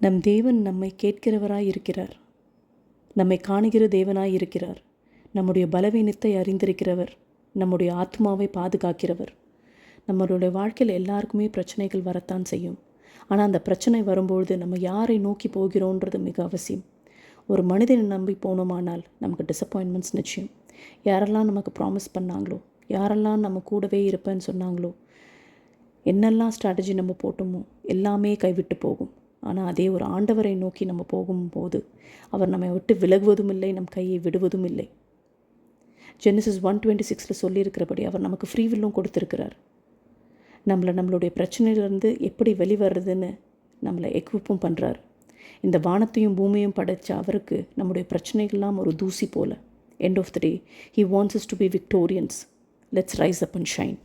நம் தேவன் நம்மை கேட்கிறவராய் இருக்கிறார். நம்மை காணுகிற தேவனாய் இருக்கிறார். நம்முடைய பலவீனத்தை அறிந்திருக்கிறவர். நம்முடைய ஆத்மாவை பாதுகாக்கிறவர். நம்மளுடைய வாழ்க்கையில் எல்லாருக்குமே பிரச்சனைகள் வரத்தான் செய்யும். ஆனால் அந்த பிரச்சனை வரும்பொழுது நம்ம யாரை நோக்கி போகிறோன்றது மிக அவசியம். ஒரு மனிதனை நம்பி போனோமானால் நமக்கு டிசப்பாயின்மெண்ட்ஸ் நிச்சயம். யாரெல்லாம் நமக்கு ப்ராமிஸ் பண்ணாங்களோ, யாரெல்லாம் நம்ம கூடவே இருப்பேன்னு சொன்னாங்களோ, என்னெல்லாம் ஸ்ட்ராட்டஜி நம்ம போட்டோமோ எல்லாமே கைவிட்டு போகும். ஆனால் அதே ஒரு ஆண்டவரை நோக்கி நம்ம போகும்போது அவர் நம்மை விட்டு விலகுவதும் இல்லை, நம் கையை விடுவதும் இல்லை. ஜெனசிஸ் 1:26 சொல்லியிருக்கிறபடி அவர் நமக்கு ஃப்ரீ வில்லும் கொடுத்துருக்கிறார். நம்மளுடைய பிரச்சனையிலேருந்து எப்படி வெளிவருதுன்னு நம்மளை எக்விப்பும் பண்ணுறார். இந்த வானத்தையும் பூமியும் படைத்த அவருக்கு நம்முடைய பிரச்சனைகள்லாம் ஒரு தூசி போல. End of the day he wants us to be victorians. Let's rise up and shine.